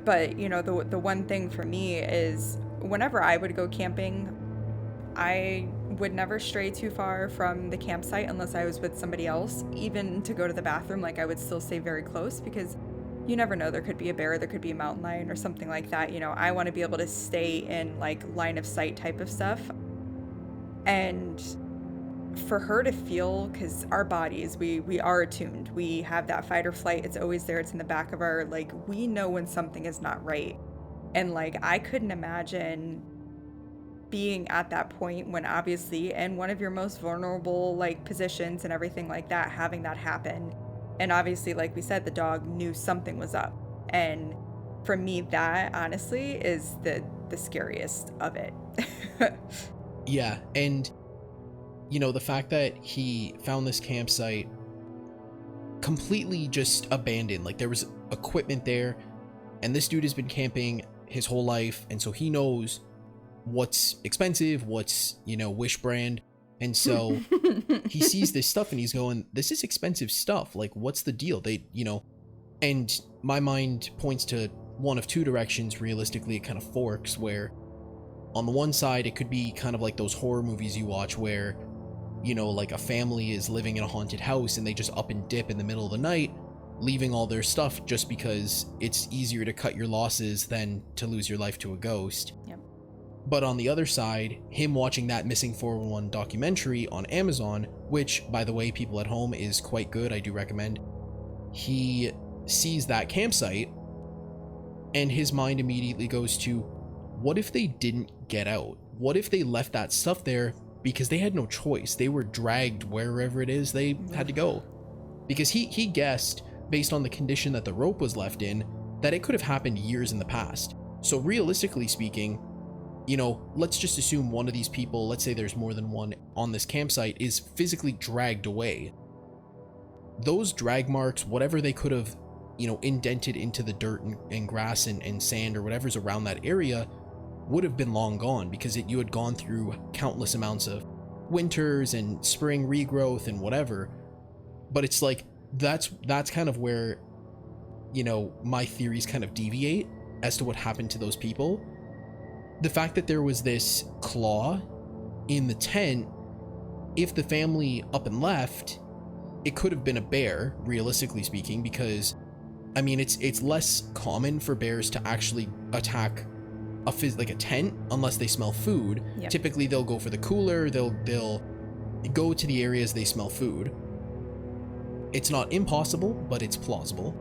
But, the one thing for me is whenever I would go camping, I would never stray too far from the campsite unless I was with somebody else. Even to go to the bathroom, I would still stay very close, because you never know, there could be a bear, there could be a mountain lion or something like that. I want to be able to stay in line of sight type of stuff. And for her to feel, because our bodies, we are attuned, we have that fight or flight, it's always there, it's in the back of our, we know when something is not right. And I couldn't imagine being at that point when obviously in one of your most vulnerable like positions and everything like that, having that happen. And obviously, like we said, the dog knew something was up. And for me, that honestly is the scariest of it. Yeah, and you know, the fact that he found this campsite completely just abandoned, like there was equipment there, and this dude has been camping his whole life, and so he knows what's expensive, what's, you know, Wish brand. And so he sees this stuff and he's going, this is expensive stuff, like what's the deal? They, you know, and my mind points to one of two directions. Realistically, it kind of forks, where on the one side it could be kind of like those horror movies you watch where, you know, like a family is living in a haunted house and they just up and dip in the middle of the night, leaving all their stuff just because it's easier to cut your losses than to lose your life to a ghost. Yep. But on the other side, him watching that Missing 411 documentary on Amazon, which, by the way, people at home, is quite good, I do recommend, he sees that campsite and his mind immediately goes to, what if they didn't get out? What if they left that stuff there because they had no choice? They were dragged wherever it is they had to go. Because he guessed, based on the condition that the rope was left in, that it could have happened years in the past. So realistically speaking, you know, let's just assume one of these people, let's say there's more than one on this campsite, is physically dragged away. Those drag marks, whatever they could have, you know, indented into the dirt and grass and sand or whatever's around that area, would have been long gone, because you had gone through countless amounts of winters and spring regrowth and whatever. But it's like, that's kind of where, you know, my theories kind of deviate as to what happened to those people. The fact that there was this claw in the tent, if the family up and left, it could have been a bear, realistically speaking, because, I mean, it's less common for bears to actually attack like a tent unless they smell food. Yep. Typically, they'll go for the cooler, they'll go to the areas they smell food. It's not impossible, but it's plausible.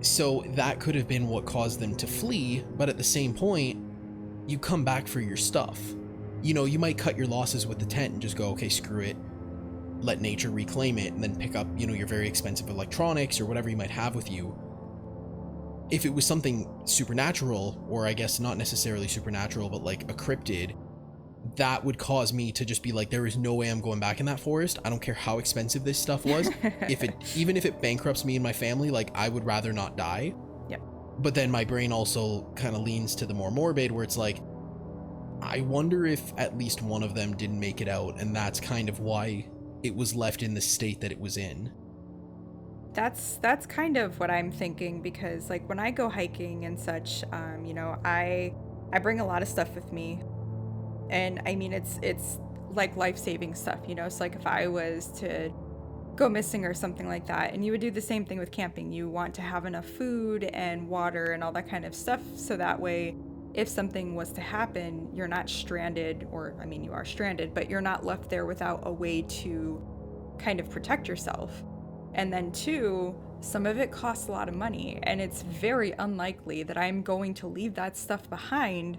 So that could have been what caused them to flee, but at the same point, you come back for your stuff. You know, you might cut your losses with the tent and just go, okay, screw it, let nature reclaim it, and then pick up, you know, your very expensive electronics or whatever you might have with you. If it was something supernatural, or I guess not necessarily supernatural, but like a cryptid, that would cause me to just be like, there is no way I'm going back in that forest. I don't care how expensive this stuff was. Even if it bankrupts me and my family, like, I would rather not die. Yep. But then my brain also kind of leans to the more morbid, where it's like, I wonder if at least one of them didn't make it out, and that's kind of why it was left in the state that it was in. That's kind of what I'm thinking, because like when I go hiking and such, you know, I bring a lot of stuff with me, and I mean it's like life-saving stuff, you know. So like if I was to go missing or something like that, and you would do the same thing with camping, you want to have enough food and water and all that kind of stuff, so that way if something was to happen, you're not stranded, or I mean you are stranded, but you're not left there without a way to kind of protect yourself. And then two, some of it costs a lot of money, and it's very unlikely that I'm going to leave that stuff behind,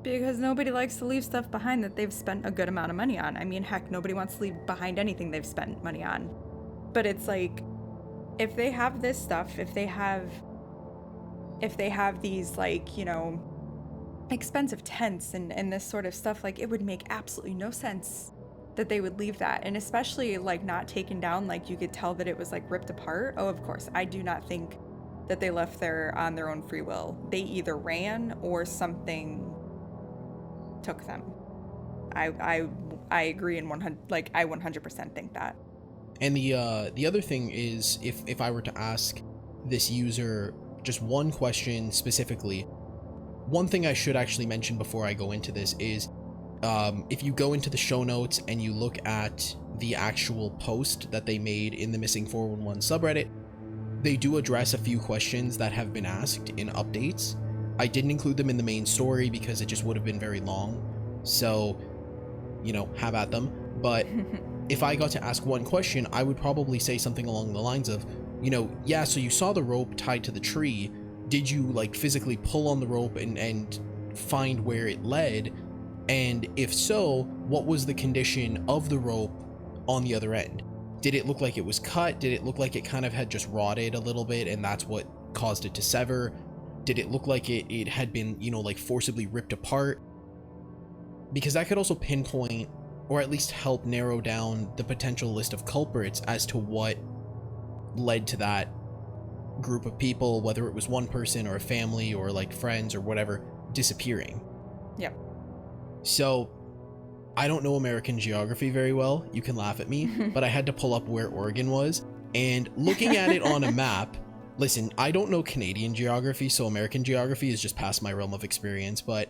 because nobody likes to leave stuff behind that they've spent a good amount of money on. I mean, heck, nobody wants to leave behind anything they've spent money on. But it's like, if they have this stuff, if they have these, like, you know, expensive tents and this sort of stuff, like, it would make absolutely no sense that they would leave that. And especially like not taken down, like you could tell that it was like ripped apart. Oh, of course, I do not think that they left there on their own free will. They either ran or something took them. I agree, and I 100% think that. And the other thing is, if I were to ask this user just one question specifically, one thing I should actually mention before I go into this is, if you go into the show notes and you look at the actual post that they made in the Missing 411 subreddit, they do address a few questions that have been asked in updates. I didn't include them in the main story because it just would have been very long, so, you know, have at them. But if I got to ask one question, I would probably say something along the lines of, you know, yeah, so you saw the rope tied to the tree. Did you like physically pull on the rope and find where it led? And if so, what was the condition of the rope on the other end? Did it look like it was cut? Did it look like it kind of had just rotted a little bit and that's what caused it to sever? Did it look like it had been, like forcibly ripped apart? Because that could also pinpoint, or at least help narrow down the potential list of culprits as to what led to that group of people, whether it was one person or a family or like friends or whatever, disappearing. Yep. So I don't know American geography very well. You can laugh at me, but I had to pull up where Oregon was. And looking at it on a map, listen, I don't know Canadian geography, so American geography is just past my realm of experience, but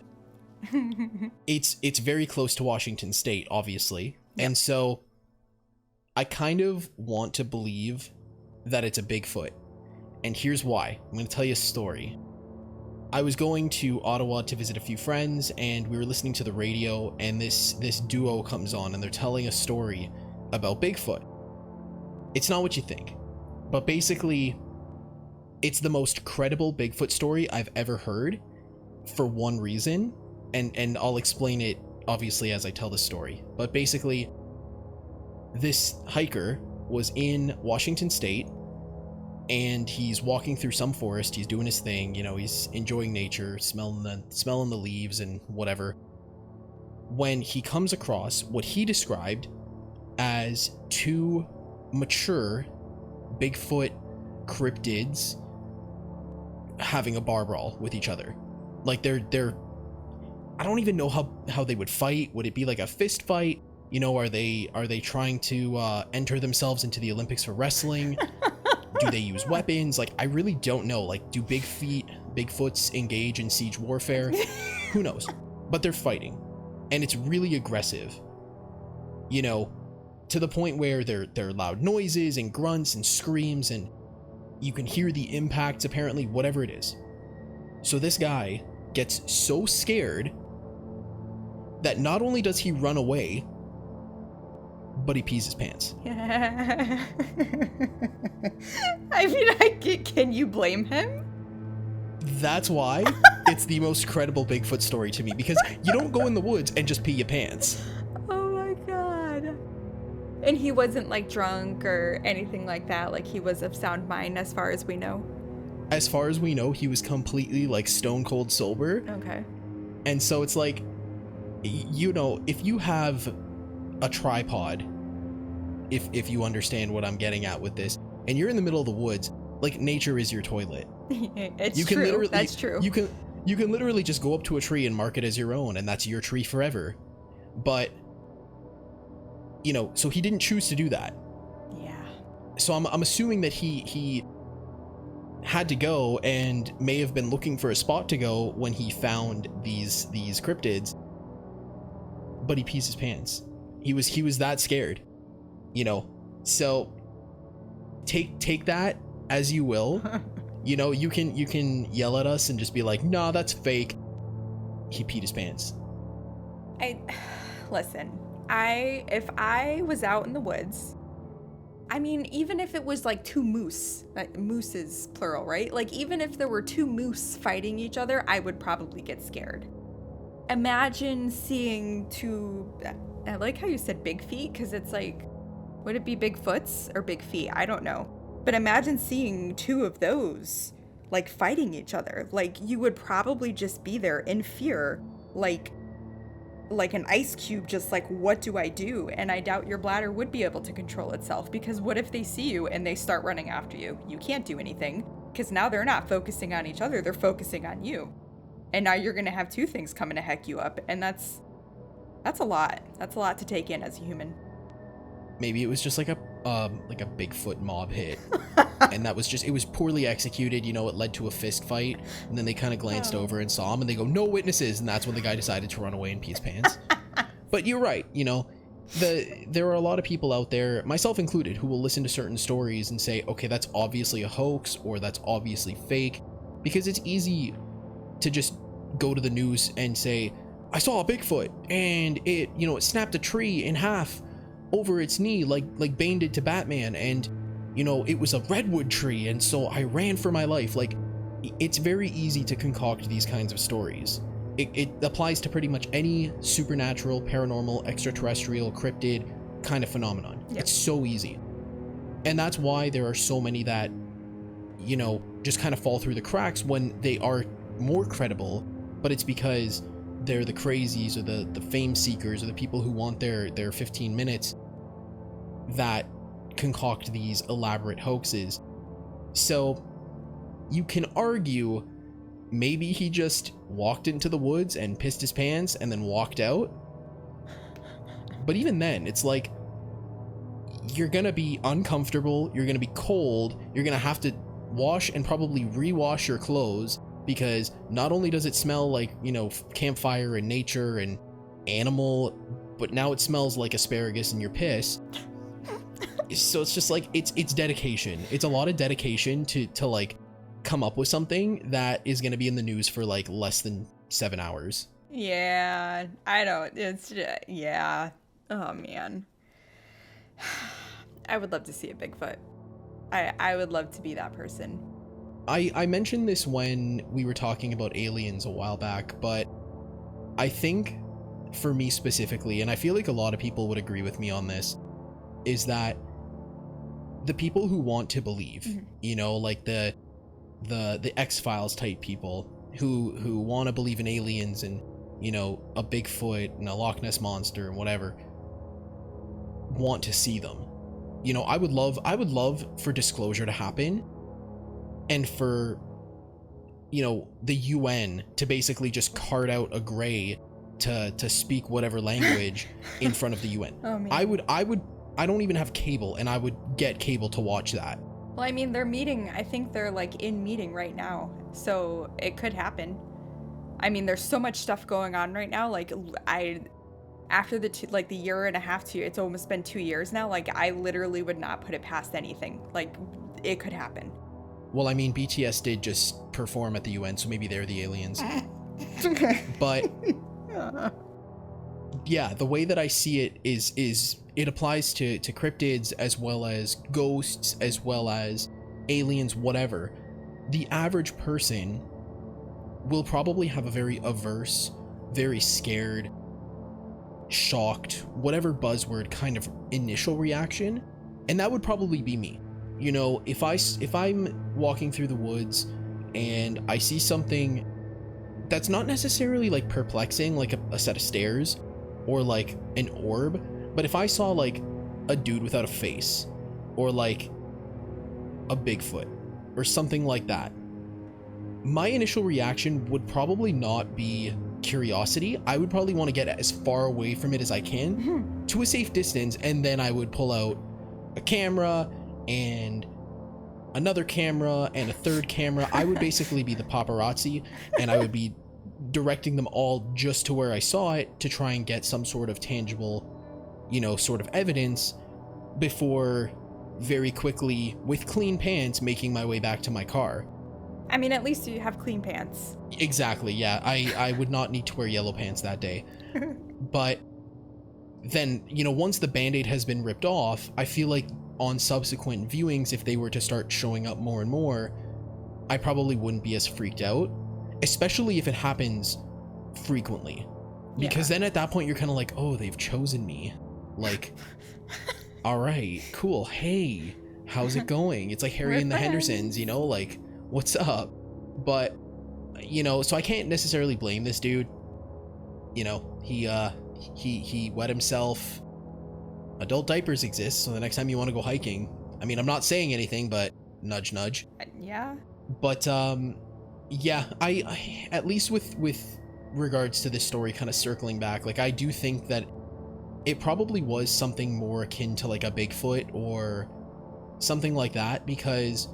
it's very close to Washington State, obviously. Yep. And so I kind of want to believe that it's a Bigfoot. And here's why. I'm going to tell you a story. I was going to Ottawa to visit a few friends, and we were listening to the radio, and this duo comes on, and they're telling a story about Bigfoot. It's not what you think, but basically, it's the most credible Bigfoot story I've ever heard for one reason, and I'll explain it, obviously, as I tell the story. But basically, this hiker was in Washington State, and he's walking through some forest. He's doing his thing, he's enjoying nature, smelling the leaves and whatever, when he comes across what he described as two mature Bigfoot cryptids having a bar brawl with each other. Like they're I don't even know how they would fight. Would it be like a fist fight? Are they trying to enter themselves into the Olympics for wrestling? Do they use weapons? Like, I really don't know. Like, do Bigfoots engage in siege warfare? Who knows? But they're fighting, and it's really aggressive. To the point where there are loud noises and grunts and screams, and you can hear the impacts, apparently, whatever it is. So this guy gets so scared that not only does he run away, but he pees his pants. I mean, can you blame him? That's why it's the most credible Bigfoot story to me, because you don't go in the woods and just pee your pants. Oh my god. And he wasn't like drunk or anything like that. Like, he was of sound mind as far as we know. As far as we know, he was completely like stone cold sober. Okay. And so it's like, if you have a tripod, if you understand what I'm getting at with this, and you're in the middle of the woods, like, nature is your toilet. It's true. That's true. You can literally just go up to a tree and mark it as your own, and that's your tree forever. But so he didn't choose to do that. Yeah. So I'm assuming that he had to go and may have been looking for a spot to go when he found these cryptids, but he pees his pants. He was that scared, so take that as you will. You can yell at us and just be like, nah, that's fake. He peed his pants. Listen, if I was out in the woods, I mean, even if it was like two moose, mooses plural, right? Like, even if there were two moose fighting each other, I would probably get scared. Imagine seeing two, I like how you said big feet, because it's like, would it be Bigfoots or big feet? I don't know. But imagine seeing two of those, like, fighting each other. Like, you would probably just be there in fear, like an ice cube, just like, what do I do? And I doubt your bladder would be able to control itself, because what if they see you and they start running after you? You can't do anything, because now they're not focusing on each other, they're focusing on you. And now you're gonna have two things coming to heck you up, and that's a lot. That's a lot to take in as a human. Maybe it was just like a Bigfoot mob hit, and it was poorly executed. It led to a fist fight, and then they kind of glanced over and saw him, and they go, no witnesses, and that's when the guy decided to run away and pee his pants. But you're right, there are a lot of people out there, myself included, who will listen to certain stories and say, okay, that's obviously a hoax, or that's obviously fake, because it's easy to just go to the news and say, I saw a Bigfoot, and it snapped a tree in half over its knee, like Bane did to Batman, and it was a redwood tree, and so I ran for my life. Like, it's very easy to concoct these kinds of stories, it applies to pretty much any supernatural, paranormal, extraterrestrial, cryptid kind of phenomenon. Yep. It's so easy. And that's why there are so many that, you know, just kind of fall through the cracks when they are more credible, but it's because they're the crazies or the fame seekers or the people who want their 15 minutes that concoct these elaborate hoaxes. So you can argue maybe he just walked into the woods and pissed his pants and then walked out. But even then, it's like, you're gonna be uncomfortable, you're gonna be cold, you're gonna have to wash and probably rewash your clothes, because not only does it smell like, you know, campfire and nature and animal, but now it smells like asparagus in your piss. So it's just like, it's dedication. It's a lot of dedication to like come up with something that is going to be in the news for like less than 7 hours. Yeah, I don't, it's, yeah. Oh man. I would love to see a Bigfoot. I would love to be that person. I mentioned this when we were talking about aliens a while back, but I think for me specifically, and I feel like a lot of people would agree with me on this, is that the people who want to believe, you know, like the X-Files type people who want to believe in aliens and, you know, a Bigfoot and a Loch Ness monster and whatever, want to see them. You know, I would love for disclosure to happen, and for, you know, the UN to basically just cart out a gray to speak whatever language in front of the UN. Oh, man. I don't even have cable, and I would get cable to watch that. Well, I mean, they're meeting, I think they're like in meeting right now, so it could happen. I mean, there's so much stuff going on right now. Like, after the year and a half to, it's almost been 2 years now. Like, I literally would not put it past anything. Like, it could happen. Well, I mean, BTS did just perform at the UN, so maybe they're the aliens. But yeah, the way that I see it is it applies to cryptids as well as ghosts, as well as aliens, whatever. The average person will probably have a very averse, very scared, shocked, whatever buzzword kind of initial reaction, and that would probably be me. You know, if I'm walking through the woods and I see something that's not necessarily like perplexing, like a set of stairs or like an orb, but if I saw like a dude without a face or like a Bigfoot or something like that, my initial reaction would probably not be curiosity. I would probably want to get as far away from it as I can to a safe distance, and then I would pull out a camera and another camera and a third camera. I would basically be the paparazzi, and I would be directing them all just to where I saw it to try and get some sort of tangible, you know, sort of evidence before very quickly, with clean pants, making my way back to my car. I mean, at least you have clean pants. Exactly, yeah. I would not need to wear yellow pants that day. But then, you know, once the Band-Aid has been ripped off, I feel like on subsequent viewings, if they were to start showing up more and more, I probably wouldn't be as freaked out, especially if it happens frequently. Because then at that point, you're kind of like, oh, they've chosen me. Like, all right, cool. Hey, how's it going? It's like Harry and the Hendersons, you know, like, what's up? But, you know, so I can't necessarily blame this dude. You know, he wet himself. Adult diapers exist, so the next time you want to go hiking, I mean, I'm not saying anything, but nudge, nudge. Yeah. But, yeah, I at least with regards to this story, kind of circling back, like, I do think that it probably was something more akin to like a Bigfoot or something like that, because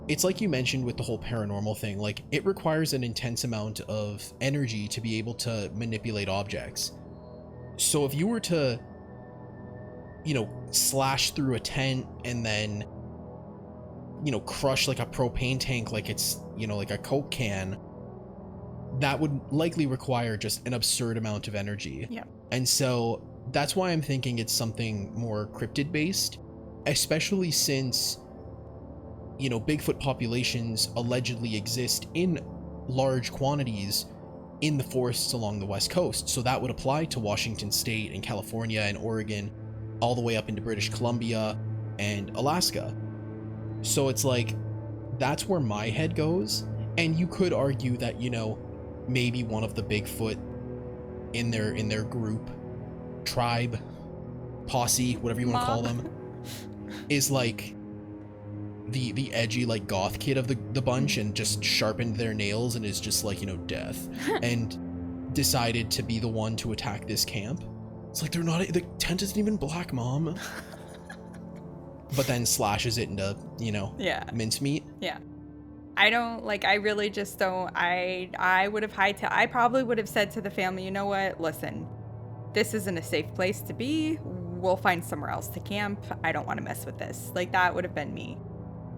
it's like you mentioned with the whole paranormal thing, like, it requires an intense amount of energy to be able to manipulate objects. So if you were to, you know, slash through a tent and then, you know, crush like a propane tank like it's, you know, like a Coke can, that would likely require just an absurd amount of energy. Yeah. And so that's why I'm thinking it's something more cryptid based, especially since, you know, Bigfoot populations allegedly exist in large quantities in the forests along the West Coast. So that would apply to Washington State and California and Oregon, all the way up into British Columbia and Alaska. So it's like, that's where my head goes. And you could argue that, you know, maybe one of the Bigfoot in their group, tribe, posse, whatever you want to call them, is like the edgy, like, goth kid of the bunch, and just sharpened their nails and is just like, you know, death, and decided to be the one to attack this camp. It's like, they're not, the tent isn't even black, Mom. But then slashes it into, you know, mincemeat. Yeah. I don't, like, I really just don't, I would have I probably would have said to the family, you know what, listen, this isn't a safe place to be. We'll find somewhere else to camp. I don't want to mess with this. Like, that would have been me.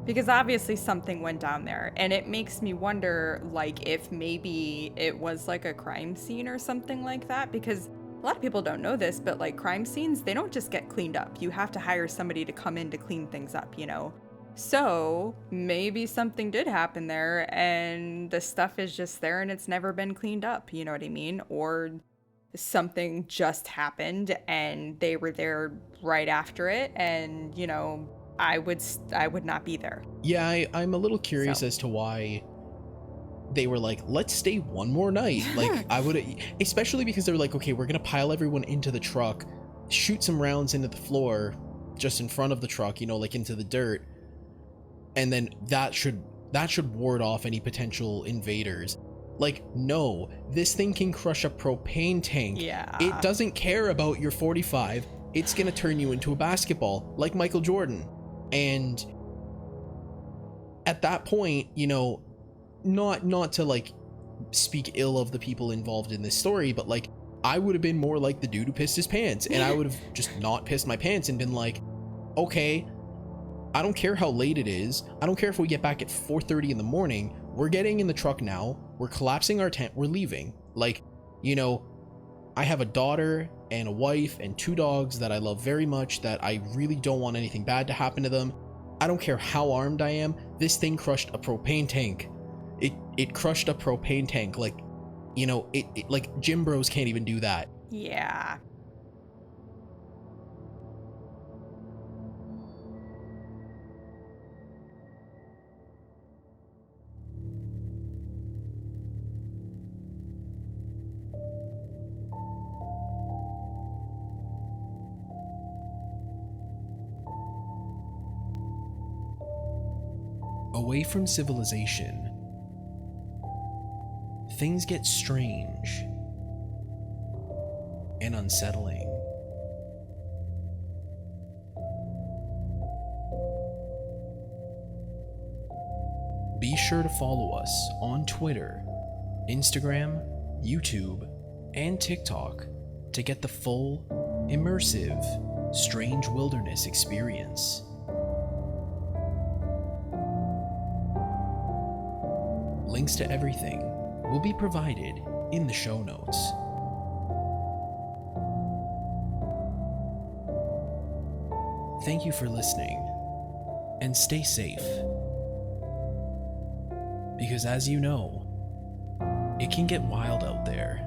Because obviously something went down there, and it makes me wonder, like, if maybe it was like a crime scene or something like that, because a lot of people don't know this, but like crime scenes, they don't just get cleaned up. You have to hire somebody to come in to clean things up, you know? So maybe something did happen there and the stuff is just there and it's never been cleaned up, you know what I mean? Or something just happened and they were there right after it, and, you know, I would not be there. Yeah, I'm a little curious as to why they were like, let's stay one more night. Like, I would, especially because they were like, okay, we're gonna pile everyone into the truck, shoot some rounds into the floor just in front of the truck, you know, like into the dirt, and then that should ward off any potential invaders. Like, no, this thing can crush a propane tank. Yeah. It doesn't care about your 45. It's gonna turn you into a basketball, like Michael Jordan. And at that point, you know, not to like speak ill of the people involved in this story, but like, I would have been more like the dude who pissed his pants, and I would have just not pissed my pants and been like, okay, I don't care how late it is. I don't care if we get back at 4:30 in the morning. We're getting in the truck now. We're collapsing our tent. We're leaving. Like, you know, I have a daughter and a wife and 2 dogs that I love very much, that I really don't want anything bad to happen to them. I don't care how armed I am. This thing crushed a propane tank. It crushed a propane tank. Like, you know, it like, gym bros can't even do that. Yeah. Away from civilization, things get strange and unsettling. Be sure to follow us on Twitter, Instagram, YouTube, and TikTok to get the full, immersive, strange wilderness experience. Links to everything will be provided in the show notes. Thank you for listening, and stay safe. Because as you know, it can get wild out there.